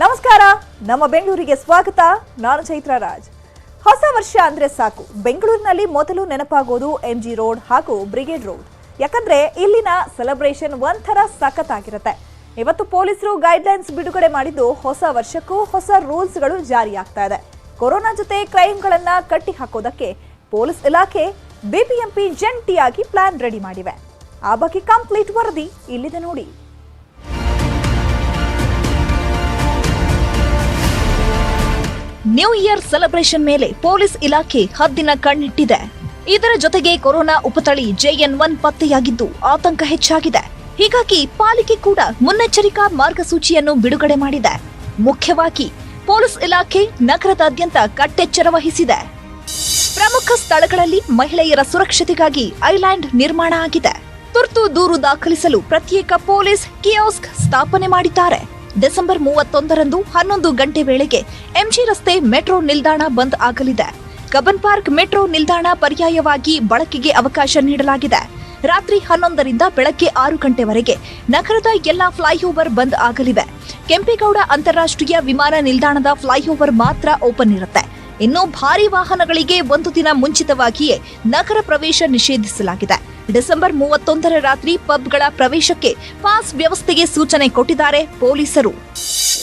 ನಮಸ್ಕಾರ, ನಮ್ಮ ಬೆಂಗಳೂರಿಗೆ ಸ್ವಾಗತ. ನಾನು ಚೈತ್ರ ರಾಜ್. ಹೊಸ ವರ್ಷ ಅಂದ್ರೆ ಸಾಕು, ಬೆಂಗಳೂರಿನಲ್ಲಿ ಮೊದಲು ನೆನಪಾಗೋದು ಎಂಜಿ ರೋಡ್ ಹಾಗೂ ಬ್ರಿಗೇಡ್ ರೋಡ್. ಯಾಕಂದ್ರೆ ಇಲ್ಲಿನ ಸೆಲೆಬ್ರೇಷನ್ ಒಂಥರ ಸಖತ್ತಾಗಿರುತ್ತೆ. ಇವತ್ತು ಪೊಲೀಸರು ಗೈಡ್ಲೈನ್ಸ್ ಬಿಡುಗಡೆ ಮಾಡಿದ್ದು ಹೊಸ ವರ್ಷಕ್ಕೂ ಹೊಸ ರೂಲ್ಸ್ಗಳು ಜಾರಿಯಾಗ್ತಾ ಇದೆ. ಕೊರೋನಾ ಜೊತೆ ಕ್ರೈಮ್ಗಳನ್ನ ಕಟ್ಟಿ ಹಾಕೋದಕ್ಕೆ ಪೊಲೀಸ್ ಇಲಾಖೆ ಬಿಬಿಎಂಪಿ ಜಂಟಿಯಾಗಿ ಪ್ಲಾನ್ ರೆಡಿ ಮಾಡಿವೆ. ಆ ಬಗ್ಗೆ ಕಂಪ್ಲೀಟ್ ವರದಿ ಇಲ್ಲಿದೆ ನೋಡಿ. ನ್ಯೂ ಇಯರ್ ಸೆಲೆಬ್ರೇಷನ್ ಮೇಲೆ ಪೊಲೀಸ್ ಇಲಾಖೆ ಹದ್ದಿನ ಕಣ್ಣಿಟ್ಟಿದೆ. ಇದರ ಜೊತೆಗೆ ಕೊರೋನಾ ಉಪತಳಿ JN1 ಪತ್ತೆಯಾಗಿದ್ದು ಆತಂಕ ಹೆಚ್ಚಾಗಿದೆ. ಹೀಗಾಗಿ ಪಾಲಿಕೆ ಕೂಡ ಮುನ್ನೆಚ್ಚರಿಕಾ ಮಾರ್ಗಸೂಚಿಯನ್ನು ಬಿಡುಗಡೆ ಮಾಡಿದೆ. ಮುಖ್ಯವಾಗಿ ಪೊಲೀಸ್ ಇಲಾಖೆ ನಗರದಾದ್ಯಂತ ಕಟ್ಟೆಚ್ಚರ ವಹಿಸಿದೆ. ಪ್ರಮುಖ ಸ್ಥಳಗಳಲ್ಲಿ ಮಹಿಳೆಯರ ಸುರಕ್ಷತೆಗಾಗಿ ಐಲ್ಯಾಂಡ್ ನಿರ್ಮಾಣ ಆಗಿದೆ. ತುರ್ತು ದೂರು ದಾಖಲಿಸಲು ಪ್ರತ್ಯೇಕ ಪೊಲೀಸ್ ಕಿಯೋಸ್ಕ್ ಸ್ಥಾಪನೆ ಮಾಡಿದ್ದಾರೆ. ಡಿಸೆಂಬರ್ 31ರಂದು 11 ಗಂಟೆ ವೇಳೆಗೆ ಎಂಜಿ ರಸ್ತೆ ಮೆಟ್ರೋ ನಿಲ್ದಾಣ ಬಂದ್ ಆಗಲಿದೆ. ಕಬ್ಬನ್ ಪಾರ್ಕ್ ಮೆಟ್ರೋ ನಿಲ್ದಾಣ ಪರ್ಯಾಯವಾಗಿ ಬಳಕೆಗೆ ಅವಕಾಶ ನೀಡಲಾಗಿದೆ. ರಾತ್ರಿ 11ರಿಂದ ಬೆಳಗ್ಗೆ 6 ಗಂಟೆವರೆಗೆ ನಗರದ ಎಲ್ಲಾ ಫ್ಲೈಓವರ್ ಬಂದ್ ಆಗಲಿವೆ. ಕೆಂಪೇಗೌಡ ಅಂತಾರಾಷ್ಟ್ರೀಯ ವಿಮಾನ ನಿಲ್ದಾಣದ ಫ್ಲೈಓವರ್ ಮಾತ್ರ ಓಪನ್ ಇರುತ್ತೆ. ಇನ್ನು ಭಾರಿ ವಾಹನಗಳಿಗೆ ಒಂದು ದಿನ ಮುಂಚಿತವಾಗಿಯೇ ನಗರ ಪ್ರವೇಶ ನಿಷೇಧಿಸಲಾಗಿದೆ. ಡಿಸೆಂಬರ್ 31ರ ರಾತ್ರಿ ಪಬ್ಗಳ ಪ್ರವೇಶಕ್ಕೆ ಪಾಸ್ ವ್ಯವಸ್ಥೆಗೆ ಸೂಚನೆ ಕೊಟ್ಟಿದ್ದಾರೆ ಪೊಲೀಸರು.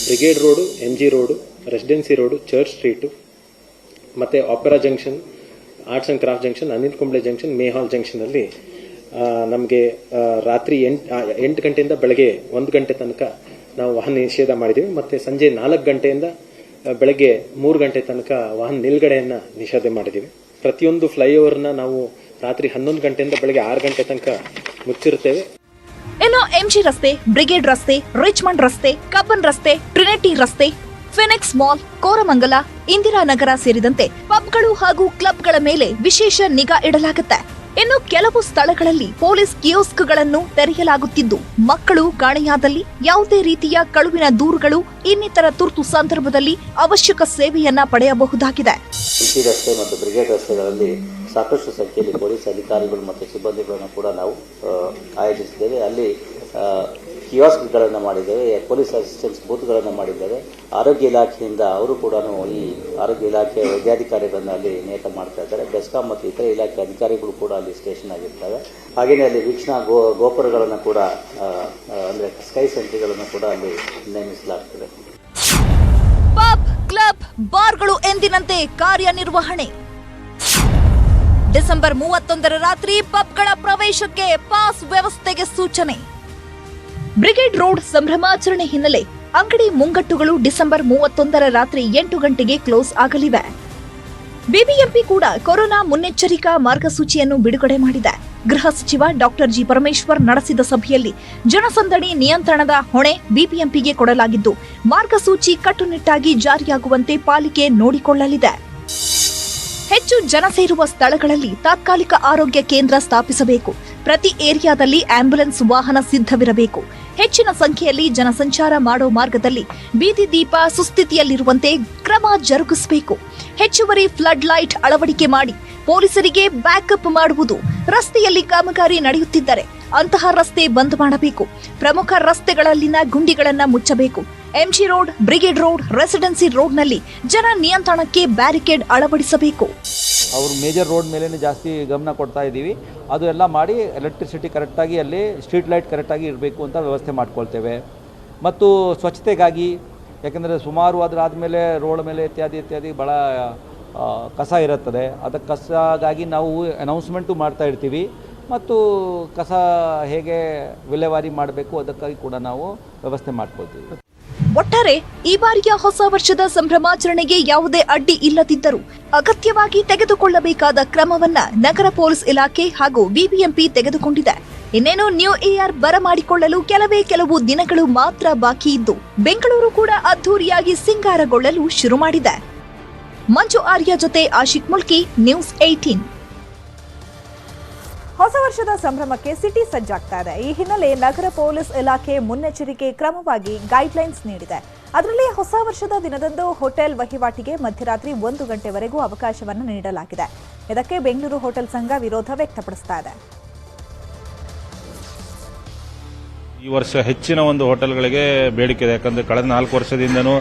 Brigade Road, MG Road, Residency Road, Church Street, ಮತ್ತೆ Opera junction, arts and craft junction, Anil Kumble junction, Mayo Hall junction ಅಲ್ಲಿ ನಮಗೆ ರಾತ್ರಿ 8 ಗಂಟೆಯಿಂದ ಬೆಳಗ್ಗೆ 1 ಗಂಟೆ ತನಕ ನಾವು ವಾಹನ ನಿಷೇಧ ಮಾಡಿದ್ದೀವಿ. ಮತ್ತೆ ಸಂಜೆ 4 ಗಂಟೆಯಿಂದ ಬೆಳಗ್ಗೆ 3 ಗಂಟೆ ತನಕ ವಾಹನ ನಿಲ್ಗಡೆಯನ್ನ ನಿಷೇಧ ಮಾಡಿದ್ದೀವಿ. ಪ್ರತಿಯೊಂದು ಫ್ಲೈಓವರ್ನ ನಾವು ರಾತ್ರಿ 11 ಗಂಟೆಯಿಂದ ಬೆಳಗ್ಗೆ 6 ಗಂಟೆ ತನಕ ಮುಚ್ಚಿರುತ್ತೇವೆ. ಇನ್ನು ಎಂಜಿ ರಸ್ತೆ, ಬ್ರಿಗೇಡ್ ರಸ್ತೆ, ರಿಚ್ಮಂಡ್ ರಸ್ತೆ, ಕಬ್ಬನ್ ರಸ್ತೆ, ಟ್ರಿನಿಟಿ ರಸ್ತೆ, ಫಿನಿಕ್ಸ್ ಮಾಲ್, ಕೋರಮಂಗಲ, ಇಂದಿರಾನಗರ ಸೇರಿದಂತೆ ಪಬ್ಗಳು ಹಾಗೂ ಕ್ಲಬ್ಗಳ ಮೇಲೆ ವಿಶೇಷ ನಿಗಾ ಇಡಲಾಗುತ್ತೆ. ಇನ್ನು ಕೆಲವು ಸ್ಥಳಗಳಲ್ಲಿ ಪೊಲೀಸ್ ಕಿಯೋಸ್ಕ್ಗಳನ್ನು ತೆರೆಯಲಾಗುತ್ತಿದ್ದು, ಮಕ್ಕಳು ಕಾಣೆಯಾದಲ್ಲಿ ಯಾವುದೇ ರೀತಿಯ ಕಳುವಿನ ದೂರುಗಳು ಇನ್ನಿತರ ತುರ್ತು ಸಂದರ್ಭದಲ್ಲಿ ಅವಶ್ಯಕ ಸೇವೆಯನ್ನ ಪಡೆಯಬಹುದಾಗಿದೆ. ರಸ್ತೆ ಮತ್ತು ಬ್ರಿಗೇಡ್ ರಸ್ತೆಗಳಲ್ಲಿ ಸಾಕಷ್ಟು ಸಂಖ್ಯೆಯಲ್ಲಿ ಪೊಲೀಸ್ ಅಧಿಕಾರಿಗಳು ಮತ್ತು ಸಿಬ್ಬಂದಿಗಳನ್ನು ಕೂಡ ನಾವು ಆಯೋಜಿಸಿದ್ದೇವೆ. ಅಲ್ಲಿ ಕಿಯಾಸ್ಕ್ಗಳನ್ನು ಮಾಡಿದ್ದೇವೆ, ಪೊಲೀಸ್ ಅಸಿಸ್ಟೆನ್ಸ್ ಬೂತ್ಗಳನ್ನು ಮಾಡಿದ್ದೇವೆ. ಆರೋಗ್ಯ ಇಲಾಖೆಯಿಂದ ಅವರು ಕೂಡ ಈ ಆರೋಗ್ಯ ಇಲಾಖೆಯ ವೈದ್ಯಾಧಿಕಾರಿಗಳನ್ನು ಅಲ್ಲಿ ನೇಮಕ ಮಾಡ್ತಾ ಇದ್ದಾರೆ. ಬೆಸ್ಕಾಂ ಮತ್ತು ಇತರೆ ಇಲಾಖೆ ಅಧಿಕಾರಿಗಳು ಕೂಡ ಅಲ್ಲಿ ಸ್ಟೇಷನ್ ಆಗಿರ್ತವೆ. ಹಾಗೆಯೇ ಅಲ್ಲಿ ವೀಕ್ಷಣಾ ಗೋಪುರಗಳನ್ನು ಕೂಡ ಅಂದರೆ ಸ್ಕೈ ಸೆಂಟ್ರಿಗಳನ್ನು ಕೂಡ ಅಲ್ಲಿ ನೇಮಿಸಲಾಗ್ತದೆ. ಪಬ್, ಕ್ಲಬ್, ಬಾರ್ಗಳು ಎಂದಿನಂತೆ ಕಾರ್ಯನಿರ್ವಹಣೆ. ಡಿಸೆಂಬರ್ 31ರ ರಾತ್ರಿ ಪಬ್ಗಳ ಪ್ರವೇಶಕ್ಕೆ ಪಾಸ್ ವ್ಯವಸ್ಥೆಗೆ ಸೂಚನೆ. ಬ್ರಿಗೇಡ್ ರೋಡ್ ಸಂಭ್ರಮಾಚರಣೆ ಹಿನ್ನೆಲೆ ಅಂಗಡಿ ಮುಂಗಟ್ಟುಗಳು ಡಿಸೆಂಬರ್ 31ರ ರಾತ್ರಿ 8 ಗಂಟೆಗೆ ಕ್ಲೋಸ್ ಆಗಲಿವೆ. ಬಿಬಿಎಂಪಿ ಕೂಡ ಕೊರೋನಾ ಮುನ್ನೆಚ್ಚರಿಕಾ ಮಾರ್ಗಸೂಚಿಯನ್ನು ಬಿಡುಗಡೆ ಮಾಡಿದೆ. ಗೃಹ ಸಚಿವ ಡಾಕ್ಟರ್ ಜಿ ಪರಮೇಶ್ವರ್ ನಡೆಸಿದ ಸಭೆಯಲ್ಲಿ ಜನಸಂದಣಿ ನಿಯಂತ್ರಣದ ಹೊಣೆ ಬಿಬಿಎಂಪಿಗೆ ಕೊಡಲಾಗಿದ್ದು, ಮಾರ್ಗಸೂಚಿ ಕಟ್ಟುನಿಟ್ಟಾಗಿ ಜಾರಿಯಾಗುವಂತೆ ಪಾಲಿಕೆ ನೋಡಿಕೊಳ್ಳಲಿದೆ. ಹೆಚ್ಚು ಜನ ಸೇರುವ ಸ್ಥಳಗಳಲ್ಲಿ ತಾತ್ಕಾಲಿಕ ಆರೋಗ್ಯ ಕೇಂದ್ರ ಸ್ಥಾಪಿಸಬೇಕು. ಪ್ರತಿ ಏರಿಯಾದಲ್ಲಿ ಆಂಬ್ಯುಲೆನ್ಸ್ ವಾಹನ ಸಿದ್ಧವಿರಬೇಕು. ಹೆಚ್ಚಿನ ಸಂಖ್ಯೆಯಲ್ಲಿ ಜನಸಂಚಾರ ಮಾಡೋ ಮಾರ್ಗದಲ್ಲಿ ಬೀದಿ ದೀಪ ಸುಸ್ಥಿತಿಯಲ್ಲಿರುವಂತೆ ಕ್ರಮ ಜರುಗಿಸಬೇಕು. ಹೆಚ್ಚುವರಿ ಫ್ಲಡ್ ಲೈಟ್ ಅಳವಡಿಕೆ ಮಾಡಿ ಪೊಲೀಸರಿಗೆ ಬ್ಯಾಕಪ್ ಮಾಡುವುದು. ರಸ್ತೆಯಲ್ಲಿ ಕಾಮಗಾರಿ ನಡೆಯುತ್ತಿದ್ದರೆ ಅಂತಹ ರಸ್ತೆ ಬಂದ್ ಮಾಡಬೇಕು. ಪ್ರಮುಖ ರಸ್ತೆಗಳಲ್ಲಿನ ಗುಂಡಿಗಳನ್ನು ಮುಚ್ಚಬೇಕು. MG Road, Brigade Road, Residency ರೋಡ್ನಲ್ಲಿ ಜನ ನಿಯಂತ್ರಣಕ್ಕೆ ಬ್ಯಾರಿಕೇಡ್ ಅಳವಡಿಸಬೇಕು. ಅವರು ಮೇಜರ್ ರೋಡ್ ಮೇಲೇ ಜಾಸ್ತಿ ಗಮನ ಕೊಡ್ತಾ ಇದ್ದೀವಿ. ಅದು ಎಲ್ಲ ಮಾಡಿ ಎಲೆಕ್ಟ್ರಿಸಿಟಿ ಕರೆಕ್ಟಾಗಿ ಅಲ್ಲಿ ಸ್ಟ್ರೀಟ್ ಲೈಟ್ ಕರೆಕ್ಟಾಗಿ ಇರಬೇಕು ಅಂತ ವ್ಯವಸ್ಥೆ ಮಾಡ್ಕೊಳ್ತೇವೆ. ಮತ್ತು ಸ್ವಚ್ಛತೆಗಾಗಿ, ಯಾಕೆಂದರೆ ಸುಮಾರು ಅದರಾದಮೇಲೆ ರೋಡ್ ಮೇಲೆ ಇತ್ಯಾದಿ ಭಾಳ ಕಸ ಇರುತ್ತದೆ. ಅದಕ್ಕೆ ಕಸಗಾಗಿ ನಾವು ಅನೌನ್ಸ್ಮೆಂಟು ಮಾಡ್ತಾ ಇರ್ತೀವಿ. ಮತ್ತು ಕಸ ಹೇಗೆ ವಿಲೇವಾರಿ ಮಾಡಬೇಕು ಅದಕ್ಕಾಗಿ ಕೂಡ ನಾವು ವ್ಯವಸ್ಥೆ ಮಾಡ್ಕೊಳ್ತೀವಿ. ಒಟ್ಟಾರೆ ಈ ಬಾರಿಯ ಹೊಸ ವರ್ಷದ ಸಂಭ್ರಮಾಚರಣೆಗೆ ಯಾವುದೇ ಅಡ್ಡಿ ಇಲ್ಲದಿದ್ದರೂ ಅಗತ್ಯವಾಗಿ ತೆಗೆದುಕೊಳ್ಳಬೇಕಾದ ಕ್ರಮವನ್ನ ನಗರ ಪೊಲೀಸ್ ಇಲಾಖೆ ಹಾಗೂ ಬಿಬಿಎಂಪಿ ತೆಗೆದುಕೊಂಡಿದೆ. ಇನ್ನೇನು ನ್ಯೂ ಇಯರ್ ಬರಮಾಡಿಕೊಳ್ಳಲು ಕೆಲವು ದಿನಗಳು ಮಾತ್ರ ಬಾಕಿ ಇದ್ದು, ಬೆಂಗಳೂರು ಕೂಡ ಅದ್ಧೂರಿಯಾಗಿ ಸಿಂಗಾರಗೊಳ್ಳಲು ಶುರು ಮಾಡಿದೆ. ಮಂಜು ಆರ್ಯ ಜೊತೆ ಆಶಿಕ್ ಮುಲ್ಕಿ, ನ್ಯೂಸ್ 18. ಹೊಸ ವರ್ಷದ ಸಂಭ್ರಮಕ್ಕೆ ಸಿಟಿ ಸಜ್ಜಾಗ್ತಾ ಇದೆ. ಈ ಹಿನ್ನೆಲೆ ನಗರ ಪೊಲೀಸ್ ಇಲಾಖೆ ಮುನ್ನೆಚ್ಚರಿಕೆ ಕ್ರಮವಾಗಿ ಗೈಡ್ಲೈನ್ಸ್ ನೀಡಿದೆ. ಅದರಲ್ಲಿ ಹೊಸ ವರ್ಷದ ದಿನದಂದು ಹೋಟೆಲ್ ವಹಿವಾಟಿಗೆ ಮಧ್ಯರಾತ್ರಿ 1 ಗಂಟೆವರೆಗೂ ಅವಕಾಶವನ್ನು ನೀಡಲಾಗಿದೆ. ಇದಕ್ಕೆ ಬೆಂಗಳೂರು ಹೋಟೆಲ್ ಸಂಘ ವಿರೋಧ ವ್ಯಕ್ತಪಡಿಸ್ತಾ ಇದೆ. ಈ ವರ್ಷ ಹೆಚ್ಚಿನ ಒಂದು ಹೋಟೆಲ್ಗಳಿಗೆ ಬೇಡಿಕೆ ಇದೆ. ಯಾಕಂದರೆ ಕಳೆದ 4 ವರ್ಷದಿಂದನೂ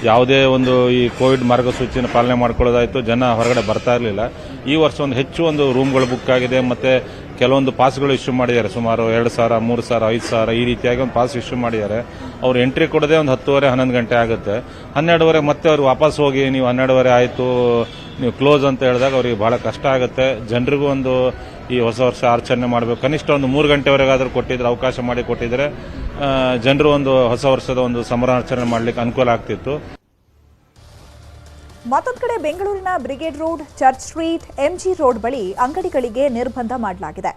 ಯಾವುದೇ ಒಂದು ಈ ಕೋವಿಡ್ ಮಾರ್ಗಸೂಚಿಯನ್ನು ಪಾಲನೆ ಮಾಡ್ಕೊಳ್ಳೋದಾಯಿತು, ಜನ ಹೊರಗಡೆ ಬರ್ತಾ ಇರಲಿಲ್ಲ. ಈ ವರ್ಷ ಹೆಚ್ಚು ರೂಮ್ಗಳು ಬುಕ್ ಆಗಿದೆ. ಮತ್ತು ಕೆಲವೊಂದು ಪಾಸ್ಗಳು ಇಶ್ಯೂ ಮಾಡಿದ್ದಾರೆ. ಸುಮಾರು 2,000, 3,000, 5,000 ಈ ರೀತಿಯಾಗಿ ಒಂದು ಪಾಸ್ ಇಶ್ಯೂ ಮಾಡಿದ್ದಾರೆ. ಅವ್ರು ಎಂಟ್ರಿ ಕೊಡೋದೇ 10:30, 11 ಗಂಟೆ ಆಗುತ್ತೆ. 12:30 ಮತ್ತೆ ಅವ್ರು ವಾಪಸ್ ಹೋಗಿ ನೀವು 12:30 ಆಯಿತು ನೀವು ಕ್ಲೋಸ್ ಅಂತ ಹೇಳಿದಾಗ ಅವ್ರಿಗೆ ಬಹಳ ಕಷ್ಟ ಆಗುತ್ತೆ. ಜನರಿಗೂ ಈ ಹೊಸ ವರ್ಷ ಆಚರಣೆ ಮಾಡಬೇಕು, ಕನಿಷ್ಠ 3 ಗಂಟೆವರೆಗಾದರೂ ಕೊಟ್ಟಿದ್ರೆ, ಅವಕಾಶ ಮಾಡಿ ಕೊಟ್ಟಿದ್ರೆ ಜನರು ಹೊಸ ವರ್ಷದ ಸಂಭ್ರಮಾಚರಣೆ ಮಾಡಲಿಕ್ಕೆ ಅನುಕೂಲ ಆಗ್ತಿತ್ತು. ಮತ್ತೊಂದು ಕಡೆ ಬೆಂಗಳೂರಿನ Brigade Road, Church Street, MG Road ಬಳಿ ಅಂಗಡಿಗಳಿಗೆ ನಿರ್ಬಂಧ ಮಾಡಲಾಗಿದೆ.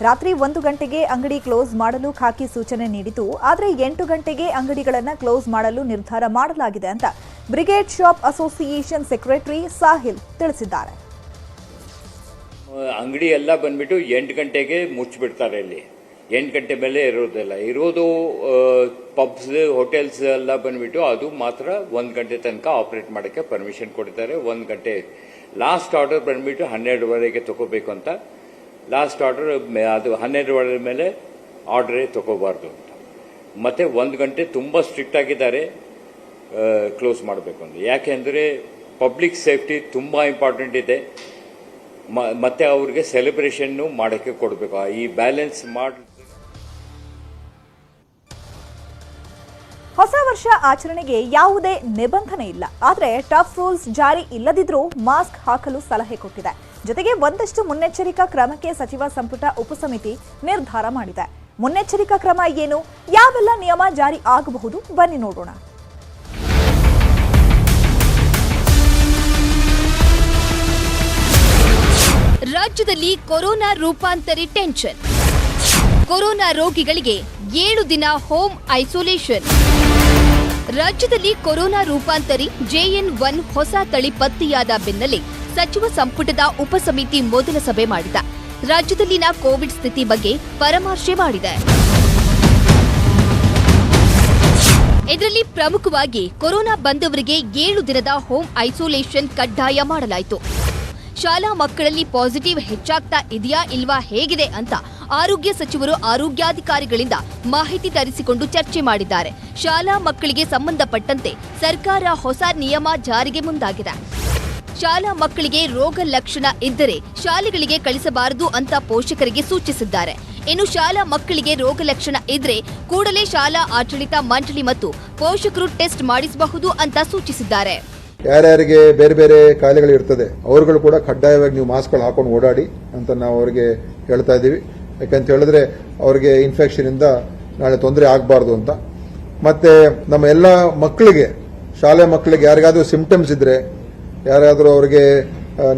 ರಾತ್ರಿ 1 ಗಂಟೆಗೆ ಅಂಗಡಿ ಕ್ಲೋಸ್ ಮಾಡಲು ಖಾಕಿ ಸೂಚನೆ ನೀಡಿತು. ಆದರೆ 8 ಗಂಟೆಗೆ ಅಂಗಡಿಗಳನ್ನು ಕ್ಲೋಸ್ ಮಾಡಲು ನಿರ್ಧಾರ ಮಾಡಲಾಗಿದೆ ಅಂತ brigade shop association secretary Sahil ತಿಳಿಸಿದ್ದಾರೆ. ಅಂಗಡಿ ಎಲ್ಲ ಬಂದ್ಬಿಟ್ಟು 8 ಗಂಟೆಗೆ ಮುಚ್ಚಿಬಿಡ್ತಾರೆ. ಇಲ್ಲಿ 8 ಗಂಟೆ ಮೇಲೆ ಇರೋದು ಪಬ್ಸ್, ಹೋಟೆಲ್ಸ್ ಎಲ್ಲ ಬಂದ್ಬಿಟ್ಟು ಅದು ಮಾತ್ರ 1 ಗಂಟೆ ತನಕ ಆಪರೇಟ್ ಮಾಡೋಕ್ಕೆ ಪರ್ಮಿಷನ್ ಕೊಡ್ತಾರೆ. 1 ಗಂಟೆ ಲಾಸ್ಟ್ ಆರ್ಡರ್ ಬಂದ್ಬಿಟ್ಟು 12:30 ತಗೋಬೇಕು ಅಂತ. ಲಾಸ್ಟ್ ಆರ್ಡರ್ ಅದು 12:30 ಮೇಲೆ ಆರ್ಡರೇ ತಗೋಬಾರ್ದು ಅಂತ. ಮತ್ತೆ 1 ಗಂಟೆ ತುಂಬ ಸ್ಟ್ರಿಕ್ಟ್ ಆಗಿದ್ದಾರೆ ಕ್ಲೋಸ್ ಮಾಡಬೇಕು ಅಂತ. ಯಾಕೆಂದರೆ ಪಬ್ಲಿಕ್ ಸೇಫ್ಟಿ ತುಂಬ ಇಂಪಾರ್ಟೆಂಟ್ ಇದೆ. ಮತ್ತೆ ಅವ್ರಿಗೆ ಸೆಲೆಬ್ರೇಷನ್ ಮಾಡೋಕ್ಕೆ ಕೊಡಬೇಕು. ಈ ಬ್ಯಾಲೆನ್ಸ್ ಮಾಡಿ ಹೊಸ ವರ್ಷ ಆಚರಣೆಗೆ ಯಾವುದೇ ನಿಬಂಧನೆ ಇಲ್ಲ. ಆದರೆ ಟಫ್ ರೂಲ್ಸ್ ಜಾರಿ ಇಲ್ಲದಿದ್ರೂ ಮಾಸ್ಕ್ ಹಾಕಲು ಸಲಹೆ ಕೊಟ್ಟಿದೆ. ಜೊತೆಗೆ ಒಂದಷ್ಟು ಮುನ್ನೆಚ್ಚರಿಕಾ ಕ್ರಮಕ್ಕೆ ಸಚಿವ ಸಂಪುಟ ಉಪಸಮಿತಿ ನಿರ್ಧಾರ ಮಾಡಿದೆ. ಮುನ್ನೆಚ್ಚರಿಕಾ ಕ್ರಮ ಏನು, ಯಾವೆಲ್ಲ ನಿಯಮ ಜಾರಿ ಆಗಬಹುದು, ಬನ್ನಿ ನೋಡೋಣ. ರಾಜ್ಯದಲ್ಲಿ ಕೊರೋನಾ ರೂಪಾಂತರಿ ಟೆನ್ಷನ್. ಕೊರೋನಾ ರೋಗಿಗಳಿಗೆ 7 ದಿನ ಹೋಮ್ ಐಸೋಲೇಷನ್. ರಾಜ್ಯದಲ್ಲಿ ಕೊರೋನಾ ರೂಪಾಂತರಿ JN1 ಹೊಸ ತಳಿ ಪತ್ತೆಯಾದ ಬೆನ್ನಲ್ಲೇ ಸಚಿವ ಸಂಪುಟದ ಉಪಸಮಿತಿ ಮೊದಲ ಸಭೆ ಮಾಡಿದ. ರಾಜ್ಯದಲ್ಲಿನ ಕೋವಿಡ್ ಸ್ಥಿತಿ ಬಗ್ಗೆ ಪರಾಮರ್ಶೆ ಮಾಡಿದೆ. ಇದರಲ್ಲಿ ಪ್ರಮುಖವಾಗಿ ಕೊರೋನಾ ಬಂದವರಿಗೆ 7 ದಿನದ ಹೋಮ್ ಐಸೋಲೇಷನ್ ಕಡ್ಡಾಯ ಮಾಡಲಾಯಿತು. ಶಾಲಾ ಮಕ್ಕಳಲ್ಲಿ ಪಾಸಿಟಿವ್ ಹೆಚ್ಚಾಗ್ತಾ ಇದೆಯಾ ಇಲ್ವಾ, ಹೇಗಿದೆ ಅಂತ ಆರೋಗ್ಯ ಸಚಿವರು ಆರೋಗ್ಯಾಧಿಕಾರಿಗಳಿಂದ ಮಾಹಿತಿ ತರಿಸಿಕೊಂಡು ಚರ್ಚೆ ಮಾಡಿದ್ದಾರೆ. ಶಾಲಾ ಮಕ್ಕಳಿಗೆ ಸಂಬಂಧಪಟ್ಟಂತೆ ಸರ್ಕಾರ ಹೊಸ ನಿಯಮ ಜಾರಿಗೆ ಮುಂದಾಗಿದೆ. ಶಾಲಾ ಮಕ್ಕಳಿಗೆ ರೋಗ ಲಕ್ಷಣ ಇದ್ದರೆ ಶಾಲೆಗಳಿಗೆ ಕಳಿಸಬಾರದು ಅಂತ ಪೋಷಕರಿಗೆ ಸೂಚಿಸಿದ್ದಾರೆ. ಇನ್ನು ಶಾಲಾ ಮಕ್ಕಳಿಗೆ ರೋಗ ಲಕ್ಷಣ ಇದ್ರೆ ಕೂಡಲೇ ಶಾಲಾ ಆಡಳಿತ ಮಂಡಳಿ ಮತ್ತು ಪೋಷಕರು ಟೆಸ್ಟ್ ಮಾಡಿಸಬಹುದು ಅಂತ ಸೂಚಿಸಿದ್ದಾರೆ. ಯಾರ್ಯಾರಿಗೆ ಬೇರೆ ಬೇರೆ ಕಾಯಿಲೆಗಳು ಇರ್ತದೆ ಅವರುಗಳು ಕೂಡ ಕಡ್ಡಾಯವಾಗಿ ನೀವು ಮಾಸ್ಕ್ಗಳು ಹಾಕೊಂಡು ಓಡಾಡಿ ಅಂತ ನಾವು ಅವರಿಗೆ ಹೇಳ್ತಾ ಇದ್ದೀವಿ. ಯಾಕಂತ ಹೇಳಿದ್ರೆ ಅವರಿಗೆ ಇನ್ಫೆಕ್ಷನ್ ಇಂದ ನಾಳೆ ತೊಂದರೆ ಆಗಬಾರ್ದು ಅಂತ. ಮತ್ತೆ ನಮ್ಮ ಎಲ್ಲ ಮಕ್ಕಳಿಗೆ, ಶಾಲೆ ಮಕ್ಕಳಿಗೆ ಯಾರಿಗಾದ್ರೂ ಸಿಂಪ್ಟಮ್ಸ್ ಇದ್ರೆ, ಯಾರಾದರೂ ಅವರಿಗೆ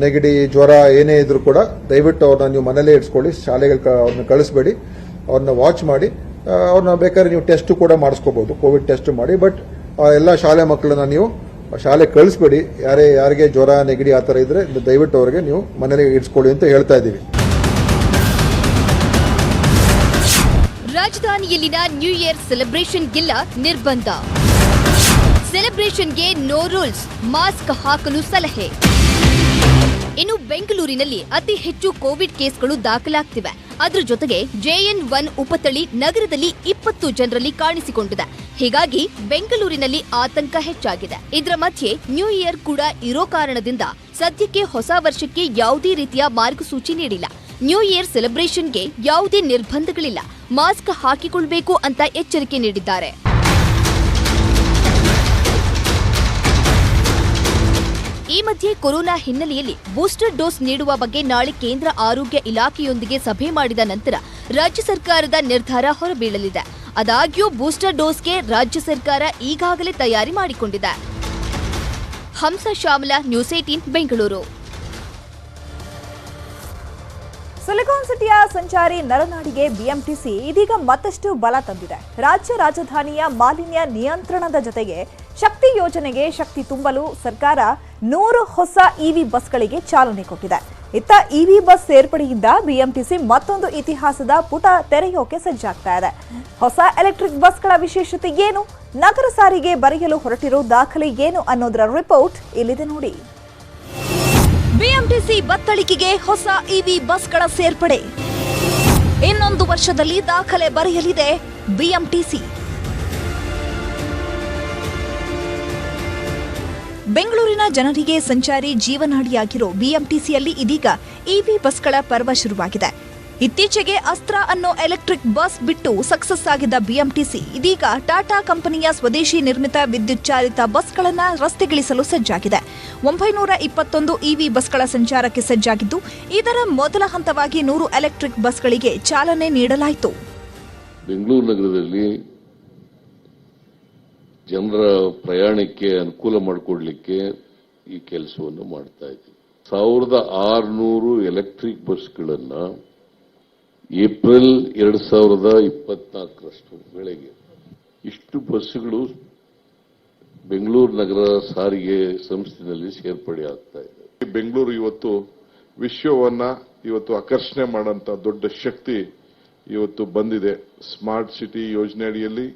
ನೆಗಡಿ, ಜ್ವರ ಏನೇ ಇದ್ರೂ ಕೂಡ ದಯವಿಟ್ಟು ಅವ್ರನ್ನ ನೀವು ಮನೇಲೇ ಇಡ್ಸ್ಕೊಳ್ಳಿ. ಶಾಲೆಗಳು ಅವ್ರನ್ನ ಕಳಿಸ್ಬೇಡಿ. ಅವ್ರನ್ನ ವಾಚ್ ಮಾಡಿ ಅವ್ರನ್ನ ಬೇಕಾದ್ರೆ ನೀವು ಟೆಸ್ಟ್ ಕೂಡ ಮಾಡಿಸ್ಕೋಬಹುದು, ಕೋವಿಡ್ ಟೆಸ್ಟ್ ಮಾಡಿ. ಬಟ್ ಎಲ್ಲ ಶಾಲೆ ಮಕ್ಕಳನ್ನ ನೀವು ಶಾಲೆ ಕಳಿಸ್ಬೇಡಿ. ಯಾರಿಗೆ ಜ್ವರ, ನೆಗಡಿ ಆ ಥರ ಇದ್ರೆ ದಯವಿಟ್ಟು ಅವರಿಗೆ ನೀವು ಮನೇಲಿ ಇಡ್ಸ್ಕೊಳ್ಳಿ ಅಂತ ಹೇಳ್ತಾ ಇದ್ದೀವಿ. ರಾಜಧಾನಿಯಲ್ಲಿನ ನ್ಯೂ ಇಯರ್ ಸೆಲೆಬ್ರೇಷನ್ಗೆಲ್ಲ ನಿರ್ಬಂಧ. ಸೆಲೆಬ್ರೇಷನ್ಗೆ ನೋ ರೂಲ್ಸ್, ಮಾಸ್ಕ್ ಹಾಕಲು ಸಲಹೆ. ಇನ್ನು ಬೆಂಗಳೂರಿನಲ್ಲಿ ಅತಿ ಹೆಚ್ಚು ಕೋವಿಡ್ ಕೇಸ್ಗಳು ದಾಖಲಾಗ್ತಿವೆ. ಅದರ ಜೊತೆಗೆ JN1 ಉಪತಳಿ ನಗರದಲ್ಲಿ 20 ಜನರಲ್ಲಿ ಕಾಣಿಸಿಕೊಂಡಿದೆ. ಹೀಗಾಗಿ ಬೆಂಗಳೂರಿನಲ್ಲಿ ಆತಂಕ ಹೆಚ್ಚಾಗಿದೆ. ಇದರ ಮಧ್ಯೆ ನ್ಯೂ ಇಯರ್ ಕೂಡ ಇರೋ ಕಾರಣದಿಂದ ಸದ್ಯಕ್ಕೆ ಹೊಸ ವರ್ಷಕ್ಕೆ ಯಾವುದೇ ರೀತಿಯ ಮಾರ್ಗಸೂಚಿ ನೀಡಿಲ್ಲ. ನ್ಯೂ ಇಯರ್ ಸೆಲೆಬ್ರೇಷನ್ಗೆ ಯಾವುದೇ ನಿರ್ಬಂಧಗಳಿಲ್ಲ. ಮಾಸ್ಕ್ ಹಾಕಿಕೊಳ್ಬೇಕು ಅಂತ ಎಚ್ಚರಿಕೆ ನೀಡಿದ್ದಾರೆ. ಈ ಮಧ್ಯೆ ಕೊರೋನಾ ಹಿನ್ನೆಲೆಯಲ್ಲಿ ಬೂಸ್ಟರ್ ಡೋಸ್ ನೀಡುವ ಬಗ್ಗೆ ನಾಳೆ ಕೇಂದ್ರ ಆರೋಗ್ಯ ಇಲಾಖೆಯೊಂದಿಗೆ ಸಭೆ ಮಾಡಿದ ನಂತರ ರಾಜ್ಯ ಸರ್ಕಾರದ ನಿರ್ಧಾರ ಹೊರಬೀಳಲಿದೆ. ಆದಾಗ್ಯೂ ಬೂಸ್ಟರ್ ಡೋಸ್ಗೆ ರಾಜ್ಯ ಸರ್ಕಾರ ಈಗಾಗಲೇ ತಯಾರಿ ಮಾಡಿಕೊಂಡಿದೆ. ಹಂಸ ಶ್ಯಾಮಲ, ನ್ಯೂಸ್ 18 ಬೆಂಗಳೂರು. ಸಿಲಿಕಾನ್ ಸಿಟಿಯ ಸಂಚಾರಿ ನರನಾಡಿಗೆ BMTC ಇದೀಗ ಮತ್ತಷ್ಟು ಬಲ ತಂದಿದೆ. ರಾಜ್ಯ ರಾಜಧಾನಿಯ ಮಾಲಿನ್ಯ ನಿಯಂತ್ರಣದ ಜೊತೆಗೆ ಶಕ್ತಿ ಯೋಜನೆಗೆ ಶಕ್ತಿ ತುಂಬಲು ಸರ್ಕಾರ 100 ಹೊಸ EV ಬಸ್ಗಳಿಗೆ ಚಾಲನೆ ಕೊಟ್ಟಿದೆ. ಇತ್ತ EV ಬಸ್ ಸೇರ್ಪಡೆಯಿಂದ BMTC ಮತ್ತೊಂದು ಇತಿಹಾಸದ ಪುಟ ತೆರೆಯೋಕೆ ಸಜ್ಜಾಗ್ತಾ ಇದೆ. ಹೊಸ ಎಲೆಕ್ಟ್ರಿಕ್ ಬಸ್ಗಳ ವಿಶೇಷತೆ ಏನು, ನಗರ ಸಾರಿಗೆ ಬರೆಯಲು ಹೊರಟಿರೋ ದಾಖಲೆ ಏನು ಅನ್ನೋದರ ರಿಪೋರ್ಟ್ ಇಲ್ಲಿದೆ ನೋಡಿ. BMTC ಬತ್ತಳಿಕೆಗೆ ಹೊಸ EV ಬಸ್ಗಳ ಸೇರ್ಪಡೆ. ಇನ್ನೊಂದು ವರ್ಷದಲ್ಲಿ ದಾಖಲೆ ಬರೆಯಲಿದೆ ಬಿಎಂಟಿಸಿ. ಬೆಂಗಳೂರಿನ ಜನರಿಗೆ ಸಂಚಾರಿ ಜೀವನಾಡಿಯಾಗಿರೋ ಬಿಎಂಟಿಸಿಯಲ್ಲಿ ಇದೀಗ ಇವಿ ಬಸ್ಗಳ ಪರ್ವ ಶುರುವಾಗಿದೆ. ಇತ್ತೀಚೆಗೆ ಅಸ್ತ್ರ ಅನ್ನೋ ಎಲೆಕ್ಟ್ರಿಕ್ ಬಸ್ ಬಿಟ್ಟು ಸಕ್ಸಸ್ ಆಗಿದ್ದ ಬಿಎಂಟಿಸಿ ಇದೀಗ ಟಾಟಾ ಕಂಪನಿಯ ಸ್ವದೇಶಿ ನಿರ್ಮಿತ ವಿದ್ಯುತ್ ಚಾಲಿತ ಬಸ್ಗಳನ್ನು ರಸ್ತೆಗಿಳಿಸಲು ಸಜ್ಜಾಗಿದೆ. 921 ಇವಿ ಬಸ್ಗಳ ಸಂಚಾರಕ್ಕೆ ಸಜ್ಜಾಗಿದ್ದು, ಇದರ ಮೊದಲ ಹಂತವಾಗಿ 100 ಎಲೆಕ್ಟ್ರಿಕ್ ಬಸ್ಗಳಿಗೆ ಚಾಲನೆ ನೀಡಲಾಯಿತು. ಬೆಂಗಳೂರು ನಗರದಲ್ಲಿ ಜನರ ಪ್ರಯಾಣಕ್ಕೆ ಅನುಕೂಲ ಮಾಡಿಕೊಡ್ಲಿಕ್ಕೆ ಈ ಕೆಲಸವನ್ನು ಮಾಡ್ತಾ ಇದ್ದೀವಿ. 1600 ಎಲೆಕ್ಟ್ರಿಕ್ ಬಸ್ಗಳನ್ನು ಏಪ್ರಿಲ್ 2024 ವೇಳೆಗೆ ಇಷ್ಟು ಬಸ್ಸುಗಳು ಬೆಂಗಳೂರು ನಗರ ಸಾರಿಗೆ ಸಂಸ್ಥೆಯಲ್ಲಿ ಸೇರ್ಪಡೆ ಆಗ್ತಾ ಇದೆ. ಬೆಂಗಳೂರು ಇವತ್ತು ವಿಶ್ವವನ್ನ ಇವತ್ತು ಆಕರ್ಷಣೆ ಮಾಡುವಂತ ದೊಡ್ಡ ಶಕ್ತಿ ಇವತ್ತು ಬಂದಿದೆ. ಸ್ಮಾರ್ಟ್ ಸಿಟಿ ಯೋಜನೆ ಅಡಿಯಲ್ಲಿ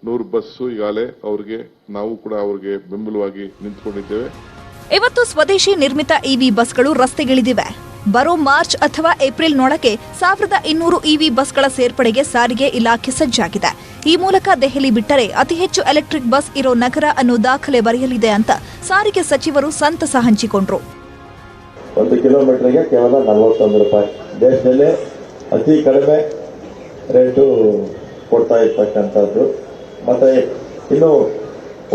100 ಬಸ್ಸು ಈಗಾಗಲೇ ನಾವು ಕೂಡ ಅವ್ರಿಗೆ ಬೆಂಬಲವಾಗಿ ನಿಂತ್ಕೊಂಡಿದ್ದೇವೆ. ಇವತ್ತು ಸ್ವದೇಶಿ ನಿರ್ಮಿತ ಇವಿ ಬಸ್ಗಳು ರಸ್ತೆಗಿಳಿದಿವೆ. ಬರೋ ಮಾರ್ಚ್ ಅಥವಾ ಏಪ್ರಿಲ್ನೊಳಗೆ 1200 ಇವಿ ಬಸ್ಗಳ ಸೇರ್ಪಡೆಗೆ ಸಾರಿಗೆ ಇಲಾಖೆ ಸಜ್ಜಾಗಿದೆ. ಈ ಮೂಲಕ ದೆಹಲಿ ಬಿಟ್ಟರೆ ಅತಿ ಹೆಚ್ಚು ಎಲೆಕ್ಟ್ರಿಕ್ ಬಸ್ ಇರೋ ನಗರ ಅನ್ನೋ ದಾಖಲೆ ಬರೆಯಲಿದೆ ಅಂತ ಸಾರಿಗೆ ಸಚಿವರು ಸಂತಸ ಹಂಚಿಕೊಂಡ್ರು. 1 ಕಿಲೋಮೀಟರ್ಗೆ ಕೇವಲ 41 ರೂಪಾಯಿ. ದೇಶದಲ್ಲೇ ಅತಿ ಕಡಿಮೆ ರೇಟು ಕೊಡ್ತಾ ಇರ್ತಕ್ಕಂಥದ್ದು. ಮತ್ತೆ ಇನ್ನು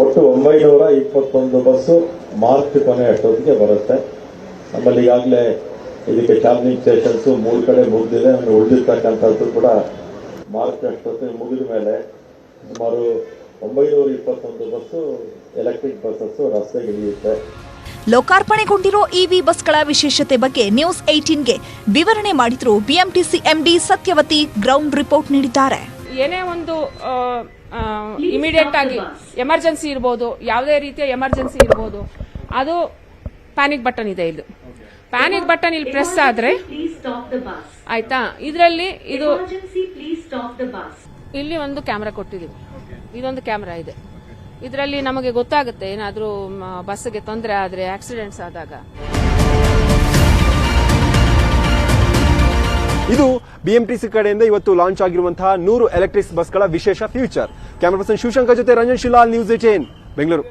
ಒಟ್ಟು 921 ಬಸ್ಸು ಮಾರ್ಚ್ ಕೊನೆ ಅಷ್ಟೊತ್ತಿಗೆ ಬರುತ್ತೆ. ನಮ್ಮಲ್ಲಿ ಈಗಾಗಲೇ ಇದಕ್ಕೆ ಚಾರ್ಜಿಂಗ್ ಸ್ಟೇಷನ್ಸ್ 3 ಕಡೆ ಮುಗಿದಿದೆ. ಉಳಿದಿರ್ತಕ್ಕಂಥದ್ದು ಕೂಡ ಮಾರ್ಚ್ ಅಷ್ಟೊತ್ತಿಗೆ ಮುಗಿದ ಮೇಲೆ ಸುಮಾರು 921 ಬಸ್ಸು ಎಲೆಕ್ಟ್ರಿಕ್ ಬಸ್ಸಸ್ ರಸ್ತೆಗಿಳಿಯುತ್ತೆ. ಲೋಕಾರ್ಪಣೆಗೊಂಡಿರೋ ಇವಿ ಬಸ್ಗಳ ವಿಶೇಷತೆ ಬಗ್ಗೆ ನ್ಯೂಸ್ 18ಗೆ ವಿವರಣೆ ಮಾಡಿದ್ರು BMTC MD Sathyavathi. Ground report ನೀಡಿದ್ದಾರೆ. ಏನೇ ಒಂದು ಇಮಿಡಿಯೇಟ್ ಆಗಿ ಎಮರ್ಜೆನ್ಸಿ ಇರ್ಬೋದು, ಯಾವುದೇ ರೀತಿಯ ಎಮರ್ಜೆನ್ಸಿ ಇರ್ಬೋದು, ಅದು ಪ್ಯಾನಿಕ್ ಬಟನ್ ಇದೆ. ಇದು ಪ್ಯಾನಿಕ್ ಬಟನ್ ಇಲ್ಲಿ ಪ್ರೆಸ್ ಆದ್ರೆ ಆಯ್ತಾ, ಇದರಲ್ಲಿ ಇದು ಇಲ್ಲಿ ಒಂದು ಕ್ಯಾಮ್ರಾ ಕೊಟ್ಟಿದ್ದೀವಿ. ಇದೊಂದು ಕ್ಯಾಮ್ರಾ ಇದೆ. ಇದರಲ್ಲಿ ನಮಗೆ ಗೊತ್ತಾಗುತ್ತೆ ಏನಾದ್ರೂ ಬಸ್ಗೆ ತೊಂದರೆ ಆದ್ರೆ, ಆಕ್ಸಿಡೆಂಟ್ಸ್ ಆದಾಗ. ಇದು ಬಿಎಂಟಿಸಿ ಕಡೆಯಿಂದ ಇವತ್ತು ಲಾಂಚ್ ಆಗಿರುವಂತಹ 100 ಎಲೆಕ್ಟ್ರಿಕ್ ಬಸ್ಗಳ ವಿಶೇಷ ಫ್ಯೂಚರ್. ಕ್ಯಾಮರಾ ಪರ್ಸನ್ ಶಿವಶಂಕರ್ ಜೊತೆ ರಂಜನ್ ಶಿಲಾಲ್, ನ್ಯೂಸ್ 18 ಬೆಂಗಳೂರು.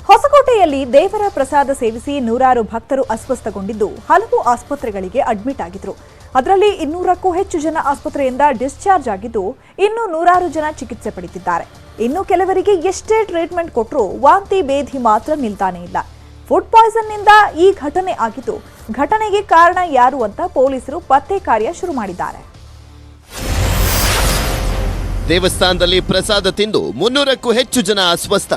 ಹೊಸಕೋಟೆಯಲ್ಲಿ ದೇವರ ಪ್ರಸಾದ ಸೇವಿಸಿ ನೂರಾರು ಭಕ್ತರು ಅಸ್ವಸ್ಥಗೊಂಡಿದ್ದು ಹಲವು ಆಸ್ಪತ್ರೆಗಳಿಗೆ ಅಡ್ಮಿಟ್ ಆಗಿದ್ರು. ಅದರಲ್ಲಿ 200ಕ್ಕೂ ಹೆಚ್ಚು ಜನ ಆಸ್ಪತ್ರೆಯಿಂದ ಡಿಸ್ಚಾರ್ಜ್ ಆಗಿದ್ದು, ಇನ್ನು ನೂರಾರು ಜನ ಚಿಕಿತ್ಸೆ ಪಡೆದಿದ್ದಾರೆ. ಇನ್ನು ಕೆಲವರಿಗೆ ಎಷ್ಟೇ ಟ್ರೀಟ್ಮೆಂಟ್ ಕೊಟ್ಟರೂ ವಾಂತಿ ಬೇಧಿ ಮಾತ್ರ ನಿಲ್ತಾನೇ ಇಲ್ಲ. ಫುಡ್ ಪಾಯ್ಸನ್ ನಿಂದ ಈ ಘಟನೆ ಆಗಿದ್ದು, ಘಟನೆಗೆ ಕಾರಣ ಯಾರು ಅಂತ ಪೊಲೀಸರು ಪತ್ತೆ ಕಾರ್ಯ ಶುರು ಮಾಡಿದ್ದಾರೆ. ದೇವಸ್ಥಾನದಲ್ಲಿ ಪ್ರಸಾದ ತಿಂದು 300ಕ್ಕೂ ಹೆಚ್ಚು ಜನ ಅಸ್ವಸ್ಥ,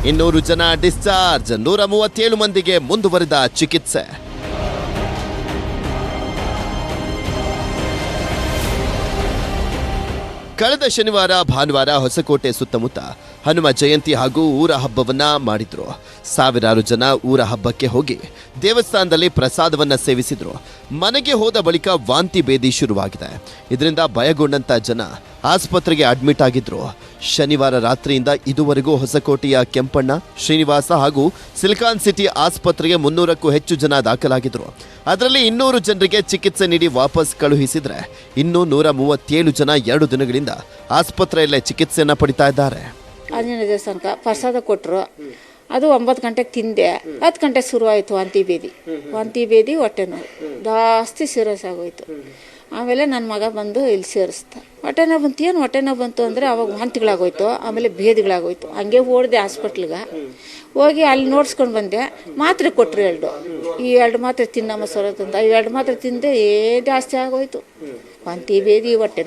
200 ಜನ ಡಿಸ್ಚಾರ್ಜ್, 137 ಮಂದಿಗೆ ಮುಂದುವರಿದ ಚಿಕಿತ್ಸೆ. ಕಳೆದ ಶನಿವಾರ ಭಾನುವಾರ ಹೊಸಕೋಟೆ ಸುತ್ತಮುತ್ತ ಹನುಮ ಜಯಂತಿ ಹಾಗೂ ಊರ ಹಬ್ಬವನ್ನ ಮಾಡಿದ್ರು. ಸಾವಿರಾರು ಜನ ಊರ ಹಬ್ಬಕ್ಕೆ ಹೋಗಿ ದೇವಸ್ಥಾನದಲ್ಲಿ ಪ್ರಸಾದವನ್ನ ಸೇವಿಸಿದ್ರು. ಮನೆಗೆ ಹೋದ ಬಳಿಕ ವಾಂತಿ ಭೇದಿ ಶುರುವಾಗಿದೆ. ಇದರಿಂದ ಭಯಗೊಂಡಂತ ಜನ ಆಸ್ಪತ್ರೆಗೆ ಅಡ್ಮಿಟ್ ಆಗಿದ್ರು. ಶನಿವಾರ ರಾತ್ರಿಯಿಂದ ಇದುವರೆಗೂ ಹೊಸಕೋಟೆಯ ಕೆಂಪಣ್ಣ, ಶ್ರೀನಿವಾಸ ಹಾಗೂ ಸಿಲಿಕಾನ್ ಸಿಟಿ ಆಸ್ಪತ್ರೆಗೆ 300ಕ್ಕೂ ಹೆಚ್ಚು ಜನ ದಾಖಲಾಗಿದ್ರು. ಅದರಲ್ಲಿ 200 ಜನರಿಗೆ ಚಿಕಿತ್ಸೆ ನೀಡಿ ವಾಪಸ್ ಕಳುಹಿಸಿದ್ರೆ ಇನ್ನೂ 137 ಜನ 2 ದಿನಗಳಿಂದ ಆಸ್ಪತ್ರೆಯಲ್ಲೇ ಚಿಕಿತ್ಸೆಯನ್ನ ಪಡಿತಾ ಇದ್ದಾರೆ. ಆಂಜನೇಯ ದೇವಸ್ಥಾನಕ್ಕೆ ಪ್ರಸಾದ ಕೊಟ್ಟರು. ಅದು 9 ಗಂಟೆಗೆ ತಿಂದೆ. 10 ಗಂಟೆಗೆ ಶುರುವಾಯಿತು ವಾಂತಿ ಭೇದಿ, ಹೊಟ್ಟೆ ನೋವು ಜಾಸ್ತಿ ಸೀರಿಯಸ್ ಆಗೋಯ್ತು. ಆಮೇಲೆ ನನ್ನ ಮಗ ಬಂದು ಇಲ್ಲಿ ಸೇರಿಸ್ದ. ಹೊಟ್ಟೆ ನೋವು ಬಂತು. ಏನು ಹೊಟ್ಟೆ ನೋವು ಬಂತು ಅಂದರೆ ಅವಾಗ ವಾಂತಿಗಳಾಗೋಯ್ತು, ಆಮೇಲೆ ಭೇದಿಗಳಾಗೋಯ್ತು. ಹಂಗೆ ಓಡಿದೆ ಹಾಸ್ಪಿಟ್ಲಿಗೆ. ಹೋಗಿ ಅಲ್ಲಿ ನೋಡ್ಸ್ಕೊಂಡು ಬಂದೆ. ಮಾತ್ರೆ ಕೊಟ್ಟರು 2. ಈ 2 ಮಾತ್ರೆ ತಿನ್ನಮ್ಮ ಸರೋದಂತ 2 ಮಾತ್ರೆ ತಿಂದೆ. ಜಾಸ್ತಿ ಆಗೋಯ್ತು. ವಾಂತಿ ಭೇದಿ, ಹೊಟ್ಟೆ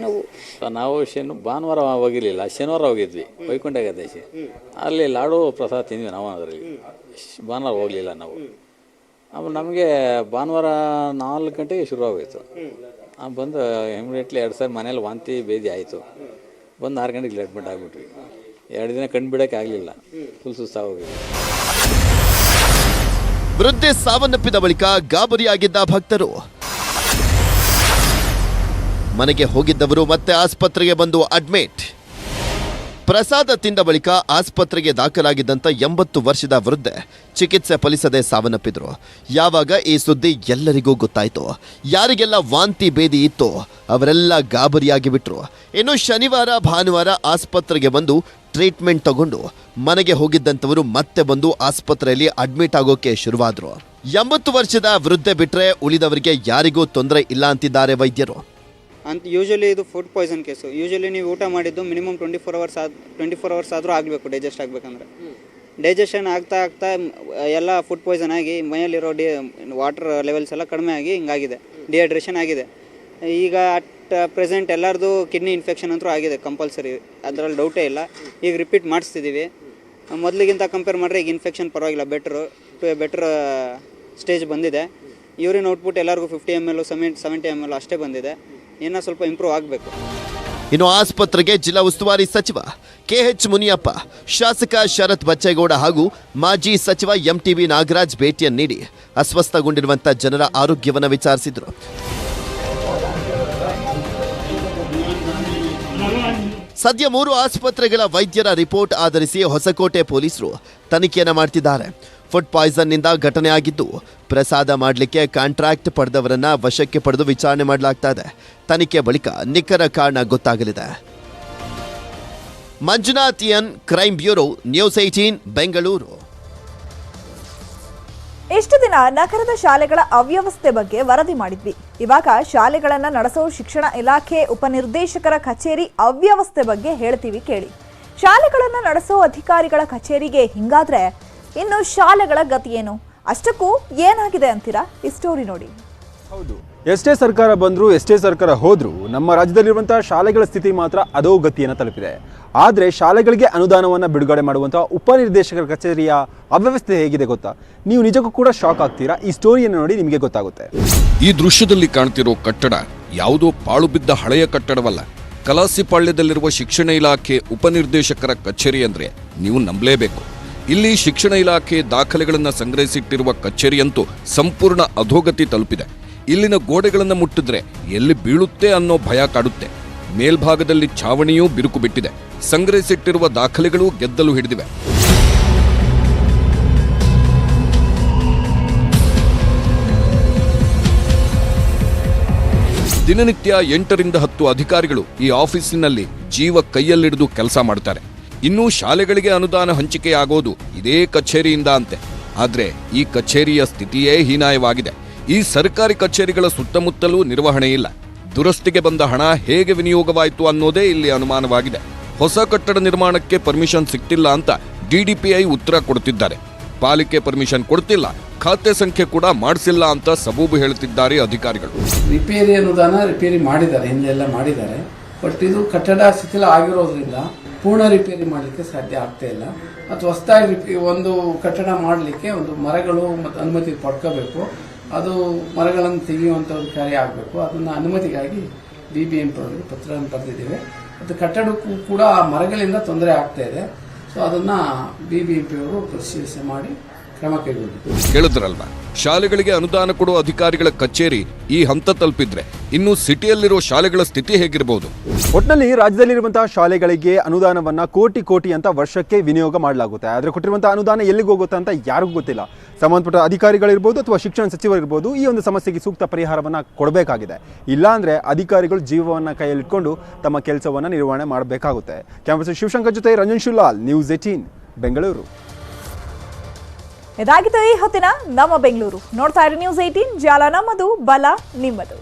ನೋವು. ನಾವು ಭಾನುವಾರ ಹೋಗಿರಲಿಲ್ಲ, ಶನಿವಾರ ಹೋಗಿದ್ವಿ ವೈಕುಂಠ ಏಕಾದಶಿ. ಅಲ್ಲಿ ಲಾಡು ಪ್ರಸಾದ ತಿಂದ್ವಿ ನಾವು. ಅದರಲ್ಲಿ ಭಾನುವಾರ ಹೋಗಲಿಲ್ಲ ನಾವು. ಆಮೇಲೆ ನಮಗೆ ಭಾನುವಾರ 4 ಗಂಟೆಗೆ ಶುರುವಾಗೋಯ್ತು. ಬಂದು ಇಮಿಡಿಯೇಟ್ಲಿ 2 ಸಾರಿ ಮನೇಲಿ ವಾಂತಿ ಭೇದಿ ಆಯಿತು. ಬಂದು 6 ಗಂಟೆಗೆ ಅಡ್ಮಿಟ್ ಆಗಿಬಿಟ್ವಿ. 2 ದಿನ ಕಣ್ಣು ಬಿಡೋಕ್ಕೆ ಆಗಲಿಲ್ಲ, ಫುಲ್ ಸುಸ್ತಾಗೋಗಿತ್ತು. ವೃದ್ಧೆ ಸಾವನ್ನಪ್ಪಿದ ಬಳಿಕ ಗಾಬರಿಯಾಗಿದ್ದ ಭಕ್ತರು. ಮನೆಗೆ ಹೋಗಿದ್ದವರು ಮತ್ತೆ ಆಸ್ಪತ್ರೆಗೆ ಬಂದು ಅಡ್ಮಿಟ್. ಪ್ರಸಾದ ತಿಂದ ಬಳಿಕ ಆಸ್ಪತ್ರೆಗೆ ದಾಖಲಾಗಿದ್ದಂಥ 80 ವರ್ಷದ ವೃದ್ಧೆ ಚಿಕಿತ್ಸೆ ಫಲಿಸದೆ ಸಾವನ್ನಪ್ಪಿದ್ರು. ಯಾವಾಗ ಈ ಸುದ್ದಿ ಎಲ್ಲರಿಗೂ ಗೊತ್ತಾಯಿತು, ಯಾರಿಗೆಲ್ಲ ವಾಂತಿ ಭೇದಿ ಇತ್ತೋ ಅವರೆಲ್ಲ ಗಾಬರಿಯಾಗಿ ಬಿಟ್ರು. ಇನ್ನು ಶನಿವಾರ ಭಾನುವಾರ ಆಸ್ಪತ್ರೆಗೆ ಬಂದು ಟ್ರೀಟ್ಮೆಂಟ್ ತಗೊಂಡು ಮನೆಗೆ ಹೋಗಿದ್ದಂಥವರು ಮತ್ತೆ ಬಂದು ಆಸ್ಪತ್ರೆಯಲ್ಲಿ ಅಡ್ಮಿಟ್ ಆಗೋಕೆ ಶುರುವಾದ್ರು. 80 ವರ್ಷದ ವೃದ್ಧೆ ಬಿಟ್ರೆ ಉಳಿದವರಿಗೆ ಯಾರಿಗೂ ತೊಂದರೆ ಇಲ್ಲ ಅಂತಿದ್ದಾರೆ ವೈದ್ಯರು. ಯೂಶಲಿ ಇದು ಫುಡ್ ಪಾಯ್ಸನ್ ಕೇಸು. ಯೂಶಲಿ ನೀವು ಊಟ ಮಾಡಿದ್ದು ಮಿನಿಮಮ್ 24 ಅವರ್ಸ್ ಆದರೂ ಆಗಬೇಕು ಡೈಜೆಸ್ಟ್ ಆಗಬೇಕಂದ್ರೆ. ಡೈಜೆಷನ್ ಆಗ್ತಾ ಎಲ್ಲ ಫುಡ್ ಪಾಯ್ಸನ್ ಆಗಿ ಮೈಯಲ್ಲಿರೋ ವಾಟರ್ ಲೆವೆಲ್ಸ್ ಎಲ್ಲ ಕಡಿಮೆ ಆಗಿ ಹಿಂಗಾಗಿದೆ, ಡಿಹೈಡ್ರೇಷನ್ ಆಗಿದೆ. ಈಗ ಅಟ್ ಪ್ರೆಸೆಂಟ್ ಎಲ್ಲರದು ಕಿಡ್ನಿ ಇನ್ಫೆಕ್ಷನ್ ಅಂತೂ ಆಗಿದೆ ಕಂಪಲ್ಸರಿ, ಅದರಲ್ಲಿ ಡೌಟೇ ಇಲ್ಲ. ಈಗ ರಿಪೀಟ್ ಮಾಡಿಸ್ತಿದ್ದೀವಿ. ಮೊದಲಿಗಿಂತ ಕಂಪೇರ್ ಮಾಡಿದ್ರೆ ಈಗ ಇನ್ಫೆಕ್ಷನ್ ಪರವಾಗಿಲ್ಲ, ಬೆಟರ್ ಸ್ಟೇಜ್ ಬಂದಿದೆ. ಯೂರಿನ್ ಔಟ್ಪುಟ್ ಎಲ್ಲರಿಗೂ 50 ml 70 ml ಅಷ್ಟೇ ಬಂದಿದೆ. ಇನ್ನೂ ಸ್ವಲ್ಪ ಇಂಪ್ರೂವ್ ಆಗಬೇಕು. ಇನ್ನು ಆಸ್ಪತ್ರೆಗೆ ಜಿಲ್ಲಾ ಉಸ್ತುವಾರಿ ಸಚಿವ KH ಮುನಿಯಪ್ಪ, ಶಾಸಕ ಶರತ್ ಬಚ್ಚೇಗೌಡ ಹಾಗೂ ಮಾಜಿ ಸಚಿವ MTV ನಾಗರಾಜ್ ಭೇಟಿಯನ್ನು ನೀಡಿ ಅಸ್ವಸ್ಥಗೊಂಡಿರುವಂಥ ಜನರ ಆರೋಗ್ಯವನ್ನು ವಿಚಾರಿಸಿದರು. ಸದ್ಯ 3 ಆಸ್ಪತ್ರೆಗಳ ವೈದ್ಯರ ರಿಪೋರ್ಟ್ ಆಧರಿಸಿ ಹೊಸಕೋಟೆ ಪೊಲೀಸರು ತನಿಖೆಯನ್ನು ಮಾಡ್ತಿದ್ದಾರೆ. ಫುಡ್ ಪಾಯ್ಸನ್ನಿಂದ ಘಟನೆ ಆಗಿದ್ದು, ಪ್ರಸಾದ ಮಾಡಲಿಕ್ಕೆ ಕಾಂಟ್ರಾಕ್ಟ್ ಪಡೆದವರನ್ನ ವಶಕ್ಕೆ ಪಡೆದು ವಿಚಾರಣೆ ಮಾಡಲಾಗ್ತಾ ಇದೆ. ತನಿಖೆ ಬಳಿಕ ನಿಖರ ಕಾರಣ ಗೊತ್ತಾಗಲಿದೆ. Manjunath N, crime bureau, news 18 Bengaluru. ಇಷ್ಟು ದಿನ ನಗರದ ಶಾಲೆಗಳ ಅವ್ಯವಸ್ಥೆ ಬಗ್ಗೆ ವರದಿ ಮಾಡಿದ್ವಿ. ಇವಾಗ ಶಾಲೆಗಳನ್ನ ನಡೆಸೋ ಶಿಕ್ಷಣ ಇಲಾಖೆ ಉಪನಿರ್ದೇಶಕರ ಕಚೇರಿ ಅವ್ಯವಸ್ಥೆ ಬಗ್ಗೆ ಹೇಳ್ತೀವಿ ಕೇಳಿ. ಶಾಲೆಗಳನ್ನ ನಡೆಸೋ ಅಧಿಕಾರಿಗಳ ಕಚೇರಿಗೆ ಹಿಂಗಾದ್ರೆ ಇನ್ನು ಶಾಲೆಗಳ ಗತಿ ಏನು? ಅಷ್ಟಕ್ಕೂ ಏನಾಗಿದೆ ಅಂತೀರಾ? ಈ ಸ್ಟೋರಿ ನೋಡಿ. ಹೌದು, ಎಷ್ಟೇ ಸರ್ಕಾರ ಬಂದರೂ ಎಷ್ಟೇ ಸರ್ಕಾರ ಹೋದ್ರೂ ನಮ್ಮ ರಾಜ್ಯದಲ್ಲಿರುವಂತಹ ಶಾಲೆಗಳ ಸ್ಥಿತಿ ಮಾತ್ರ ಅದೋ ಗತಿಯನ್ನು ತಲುಪಿದೆ. ಆದರೆ ಶಾಲೆಗಳಿಗೆ ಅನುದಾನವನ್ನು ಬಿಡುಗಡೆ ಮಾಡುವಂತಹ ಉಪನಿರ್ದೇಶಕರ ಕಚೇರಿಯ ಅವ್ಯವಸ್ಥೆ ಹೇಗಿದೆ ಗೊತ್ತಾ? ನೀವು ನಿಜಕ್ಕೂ ಕೂಡ ಶಾಕ್ ಆಗ್ತೀರಾ. ಈ ಸ್ಟೋರಿಯನ್ನು ನೋಡಿ ನಿಮಗೆ ಗೊತ್ತಾಗುತ್ತೆ. ಈ ದೃಶ್ಯದಲ್ಲಿ ಕಾಣ್ತಿರೋ ಕಟ್ಟಡ ಯಾವುದೋ ಪಾಳು ಬಿದ್ದ ಹಳೆಯ ಕಟ್ಟಡವಲ್ಲ. ಕಲಾಸಿಪಾಳ್ಯದಲ್ಲಿರುವ ಶಿಕ್ಷಣ ಇಲಾಖೆ ಉಪನಿರ್ದೇಶಕರ ಕಚೇರಿ ಅಂದ್ರೆ ನೀವು ನಂಬಲೇಬೇಕು. ಇಲ್ಲಿ ಶಿಕ್ಷಣ ಇಲಾಖೆ ದಾಖಲೆಗಳನ್ನು ಸಂಗ್ರಹಿಸಿಟ್ಟಿರುವ ಕಚೇರಿಯಂತೂ ಸಂಪೂರ್ಣ ಅಧೋಗತಿ ತಲುಪಿದೆ. ಇಲ್ಲಿನ ಗೋಡೆಗಳನ್ನು ಮುಟ್ಟಿದ್ರೆ ಎಲ್ಲಿ ಬೀಳುತ್ತೆ ಅನ್ನೋ ಭಯ ಕಾಡುತ್ತೆ. ಮೇಲ್ಭಾಗದಲ್ಲಿ ಛಾವಣಿಯೂ ಬಿರುಕು ಬಿಟ್ಟಿದೆ. ಸಂಗ್ರಹಿಸಿಟ್ಟಿರುವ ದಾಖಲೆಗಳು ಗೆದ್ದಲು ಹಿಡಿದಿವೆ. ದಿನನಿತ್ಯ 8 ರಿಂದ 10 ಅಧಿಕಾರಿಗಳು ಈ ಆಫೀಸಿನಲ್ಲಿ ಜೀವ ಕೈಯಲ್ಲಿಡಿದು ಕೆಲಸ ಮಾಡ್ತಾರೆ. ಇನ್ನು ಶಾಲೆಗಳಿಗೆ ಅನುದಾನ ಹಂಚಿಕೆಯಾಗೋದು ಇದೇ ಕಚೇರಿಯಿಂದ ಅಂತೆ. ಆದ್ರೆ ಈ ಕಚೇರಿಯ ಸ್ಥಿತಿಯೇ ಹೀನಾಯವಾಗಿದೆ. ಈ ಸರ್ಕಾರಿ ಕಚೇರಿಗಳ ಸುತ್ತಮುತ್ತಲೂ ನಿರ್ವಹಣೆ ಇಲ್ಲ. ದುರಸ್ತಿಗೆ ಬಂದ ಹಣ ಹೇಗೆ ವಿನಿಯೋಗವಾಯಿತು ಅನ್ನೋದೇ ಇಲ್ಲಿ ಅನುಮಾನವಾಗಿದೆ. ಹೊಸ ಕಟ್ಟಡ ನಿರ್ಮಾಣಕ್ಕೆ ಪರ್ಮಿಷನ್ ಸಿಕ್ತಿಲ್ಲ ಅಂತ DDPI ಉತ್ತರ ಕೊಡ್ತಿದ್ದಾರೆ. ಪಾಲಿಕೆ ಪರ್ಮಿಷನ್ ಕೊಡ್ತಿಲ್ಲ, ಖಾತೆ ಸಂಖ್ಯೆ ಕೂಡ ಮಾಡಿಸಿಲ್ಲ ಅಂತ ಸಬೂಬು ಹೇಳುತ್ತಿದ್ದಾರೆ ಅಧಿಕಾರಿಗಳು. ರಿಪೇರಿ ಅನುದಾನ ರಿಪೇರಿ ಮಾಡಿದ್ದಾರೆ, ಹಿಂದೆಲ್ಲ ಮಾಡಿದ್ದಾರೆ. ಬಟ್ ಇದು ಕಟ್ಟಡ ಶಿಥಿಲ ಆಗಿರೋದ್ರಿಂದ ಪೂರ್ಣ ರಿಪೇರಿ ಮಾಡಲಿಕ್ಕೆ ಸಾಧ್ಯ ಆಗ್ತಾ ಇಲ್ಲ. ಅಥವಾ ಹೊಸದಾಗಿ ಒಂದು ಕಟ್ಟಡ ಮಾಡಲಿಕ್ಕೆ ಒಂದು ಮರಗಳು ಮತ್ತು ಅನುಮತಿ ಪಡ್ಕೋಬೇಕು. ಅದು ಮರಗಳನ್ನು ತೆಗೆಯುವಂಥ ಒಂದು ಕಾರ್ಯ ಆಗಬೇಕು. ಅದನ್ನು ಅನುಮತಿಗಾಗಿ BBMP ಅವರಿಗೆ ಪತ್ರವನ್ನು ಬರೆದಿದ್ದೇವೆ. ಅದು ಕಟ್ಟಡಕ್ಕೂ ಕೂಡ ಆ ಮರಗಳಿಂದ ತೊಂದರೆ ಆಗ್ತಾ ಇದೆ. ಸೊ ಅದನ್ನ BBMP ಅವರು ಪರಿಶೀಲನೆ ಮಾಡಿ ಕ್ರಮ ಕೈಗೊಂಡಿದ್ದಾರೆ. ಕೇಳಿದ್ರಲ್ವಾ, ಶಾಲೆಗಳಿಗೆ ಅನುದಾನ ಕೊಡುವ ಅಧಿಕಾರಿಗಳ ಕಚೇರಿ ಈ ಹಂತ ತಲುಪಿದ್ರೆ ಇನ್ನು ಸಿಟಿಯಲ್ಲಿರೋ ಶಾಲೆಗಳ ಸ್ಥಿತಿ ಹೇಗಿರಬಹುದು? ಒಟ್ಟಿನಲ್ಲಿ ರಾಜ್ಯದಲ್ಲಿರುವಂತಹ ಶಾಲೆಗಳಿಗೆ ಅನುದಾನವನ್ನ ಕೋಟಿ ಅಂತ ವರ್ಷಕ್ಕೆ ವಿನಿಯೋಗ ಮಾಡಲಾಗುತ್ತೆ. ಆದರೆ ಕೊಟ್ಟಿರುವಂತಹ ಅನುದಾನ ಎಲ್ಲಿಗೆ ಹೋಗುತ್ತೆ ಅಂತ ಯಾರಿಗೂ ಗೊತ್ತಿಲ್ಲ. ಸಂಬಂಧಪಟ್ಟ ಅಧಿಕಾರಿಗಳಿರ್ಬೋದು ಅಥವಾ ಶಿಕ್ಷಣ ಸಚಿವರಿರ್ಬೋದು ಈ ಒಂದು ಸಮಸ್ಯೆಗೆ ಸೂಕ್ತ ಪರಿಹಾರವನ್ನ ಕೊಡಬೇಕಾಗಿದೆ. ಇಲ್ಲಾಂದ್ರೆ ಅಧಿಕಾರಿಗಳು ಜೀವವನ್ನ ಕೈಯಲ್ಲಿಟ್ಕೊಂಡು ತಮ್ಮ ಕೆಲಸವನ್ನ ನಿರ್ವಹಣೆ ಮಾಡಬೇಕಾಗುತ್ತೆ. ಕ್ಯಾಮರಾ ಶಿವಶಂಕರ್ ಜೊತೆ ರಂಜನ್ ಶಿಲಾಲ್, ನ್ಯೂಸ್ 18 ಬೆಂಗಳೂರು. ಇದಾಗಿತ್ತು ಈ ಹೊತ್ತಿನ ನಮ್ಮ ಬೆಂಗಳೂರು. ನೋಡ್ತಾ ಇರಿ ನ್ಯೂಸ್ 18, ಜಾಲ ನಮ್ಮದು, ಬಲ ನಿಮ್ಮದು.